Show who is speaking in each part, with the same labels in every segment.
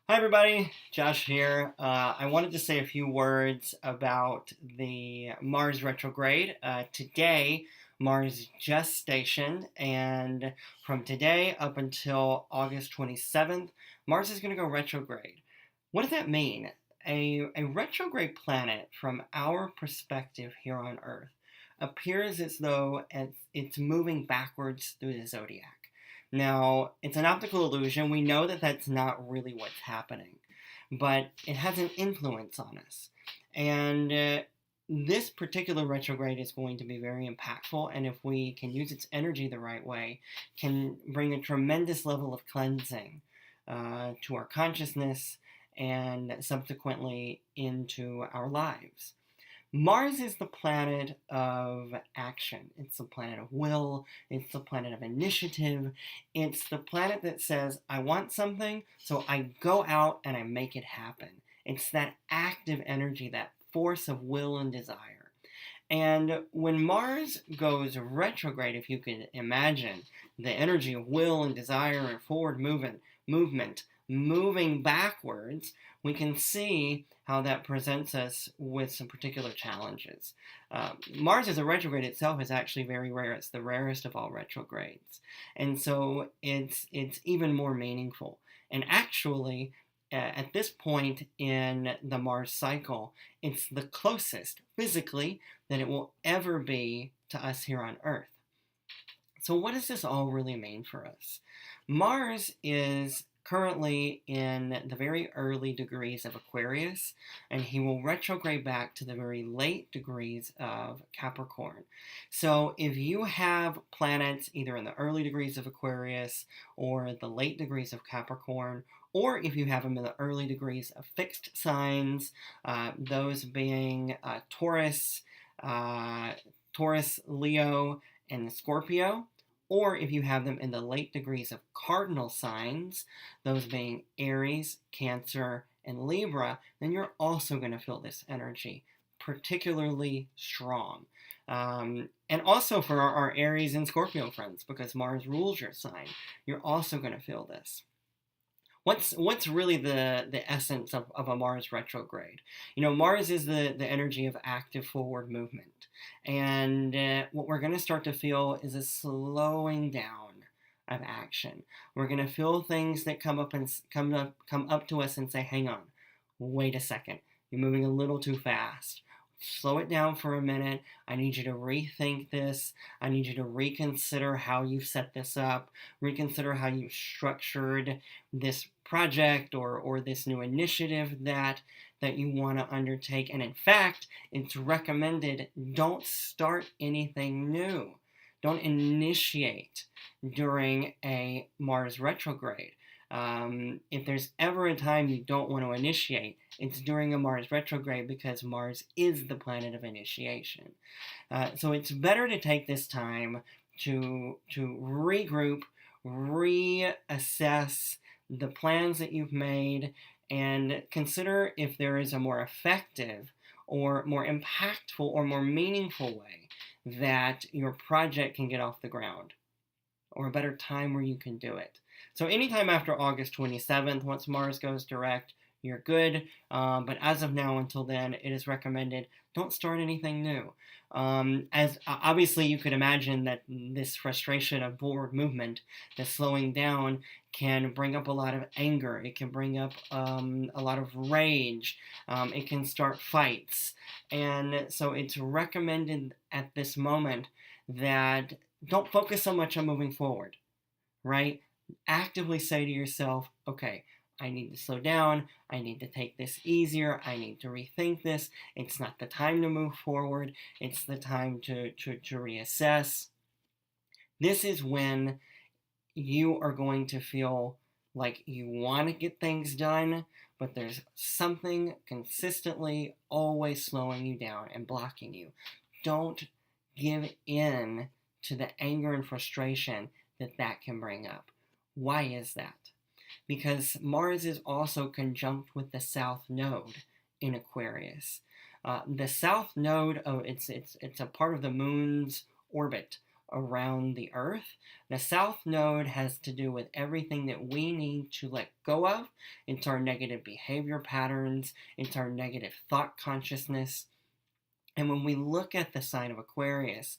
Speaker 1: Hi, everybody. Josh here. I wanted to say a few words about the Mars retrograde. Today, Mars just stationed, and from today up until August 27th, Mars is going to go retrograde. What does that mean? A retrograde planet, from our perspective here on Earth, appears as though it's moving backwards through the zodiac. Now, it's an optical illusion. We know that that's not really what's happening, but it has an influence on us. And this particular retrograde is going to be very impactful, and if we can use its energy the right way, can bring a tremendous level of cleansing to our consciousness and subsequently into our lives. Mars is the planet of action. It's the planet of will. It's the planet of initiative. It's the planet that says, I want something, so I go out and I make it happen. It's that active energy, that force of will and desire. And when Mars goes retrograde, if you can imagine the energy of will and desire and forward movement moving backwards, we can see how that presents us with some particular challenges. Mars as a retrograde itself is actually very rare. It's the rarest of all retrogrades. And so it's even more meaningful. And actually, at this point in the Mars cycle, it's the closest physically that it will ever be to us here on Earth. So what does this all really mean for us? Mars is currently in the very early degrees of Aquarius, and he will retrograde back to the very late degrees of Capricorn. So if you have planets either in the early degrees of Aquarius or the late degrees of Capricorn, or if you have them in the early degrees of fixed signs, those being Taurus, Leo, and Scorpio, or if you have them in the late degrees of cardinal signs, those being Aries, Cancer, and Libra, then you're also going to feel this energy particularly strong. And also for our Aries and Scorpio friends, because Mars rules your sign, you're also going to feel this. What's really the essence of a Mars retrograde? Mars is the energy of active forward movement. And what we're going to start to feel is a slowing down of action. We're going to feel things that come up to us and say, hang on, wait a second, you're moving a little too fast. Slow it down for a minute. I need you to rethink this. I need you to reconsider how you've set this up, reconsider how you've structured this project or this new initiative that you want to undertake. And in fact, it's recommended don't start anything new. Don't initiate during a Mars retrograde. If there's ever a time you don't want to initiate, it's during a Mars retrograde, because Mars is the planet of initiation. So it's better to take this time to regroup, reassess the plans that you've made, and consider if there is a more effective or more impactful or more meaningful way that your project can get off the ground, or a better time where you can do it. So anytime after August 27th, once Mars goes direct, you're good. But as of now, until then, it is recommended don't start anything new. As obviously you could imagine that this frustration of forward movement, the slowing down, can bring up a lot of anger. It can bring up a lot of rage. It can start fights. And so it's recommended at this moment that don't focus so much on moving forward, right? Actively say to yourself, okay, I need to slow down. I need to take this easier. I need to rethink this. It's not the time to move forward. It's the time to reassess. This is when you are going to feel like you want to get things done, but there's something consistently always slowing you down and blocking you. Don't give in to the anger and frustration that can bring up. Why is that? Because Mars is also conjunct with the South Node in Aquarius. The South Node, it's a part of the Moon's orbit around the Earth. The South Node has to do with everything that we need to let go of. It's our negative behavior patterns, it's our negative thought consciousness. And when we look at the sign of Aquarius,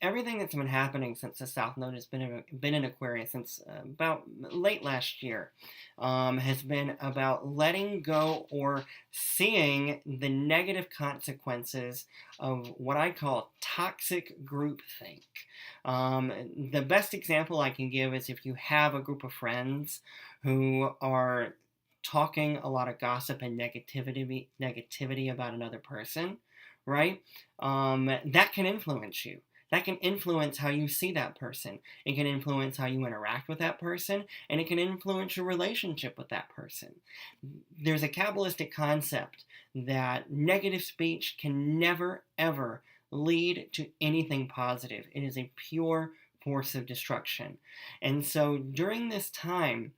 Speaker 1: everything that's been happening since the South Node has been in Aquarius since about late last year has been about letting go or seeing the negative consequences of what I call toxic groupthink. The best example I can give is if you have a group of friends who are talking a lot of gossip and negativity about another person, right? That can influence you. That can influence how you see that person. It can influence how you interact with that person, and it can influence your relationship with that person. There's a Kabbalistic concept that negative speech can never, ever lead to anything positive. It is a pure force of destruction. And so during this time,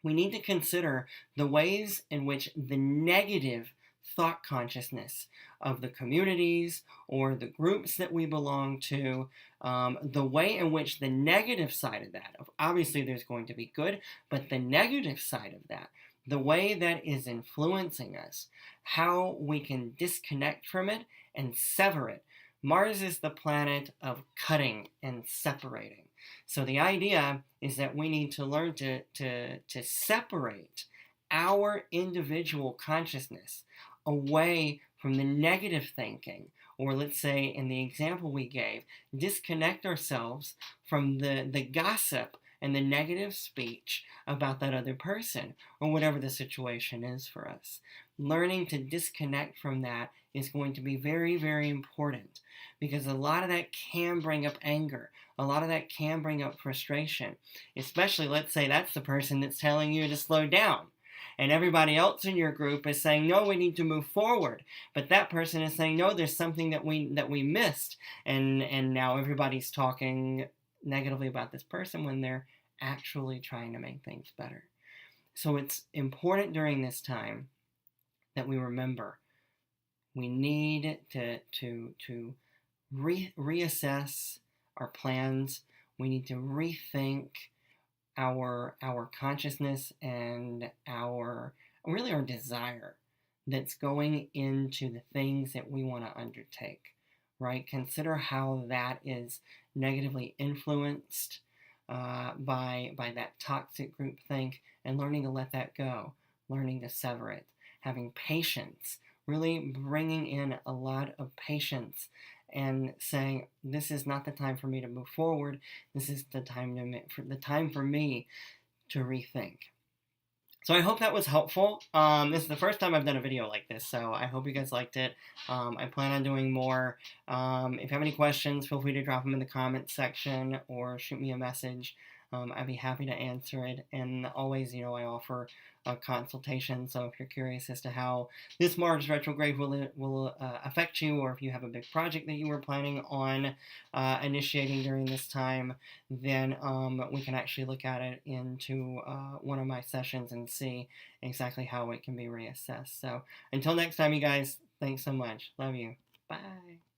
Speaker 1: we need to consider the ways in which the negative thought consciousness of the communities or the groups that we belong to, the way in which the negative side of that, obviously there's going to be good, but the negative side of that, the way that is influencing us, how we can disconnect from it and sever it. Mars is the planet of cutting and separating. So the idea is that we need to learn to separate our individual consciousness away from the negative thinking, or let's say in the example we gave, disconnect ourselves from the gossip and the negative speech about that other person, or whatever the situation is for us. Learning to disconnect from that is going to be very, very important, because a lot of that can bring up anger. A lot of that can bring up frustration, especially, let's say that's the person that's telling you to slow down. And everybody else in your group is saying, no, we need to move forward. But that person is saying, no, there's something that we missed. And now everybody's talking negatively about this person when they're actually trying to make things better. So it's important during this time that we remember we need to reassess our plans. We need to rethink our consciousness and our desire that's going into the things that we want to undertake, right? Consider how that is negatively influenced by that toxic groupthink, and learning to let that go, learning to sever it, having patience, really bringing in a lot of patience and saying, this is not the time for me to move forward. This is the time for me to rethink. So I hope that was helpful. This is the first time I've done a video like this, so I hope you guys liked it. I plan on doing more. If you have any questions, feel free to drop them in the comments section or shoot me a message. I'd be happy to answer it. And always, I offer a consultation. So if you're curious as to how this Mars retrograde will affect you, or if you have a big project that you were planning on initiating during this time, then we can actually look at it into one of my sessions and see exactly how it can be reassessed. So until next time, you guys, thanks so much. Love you. Bye.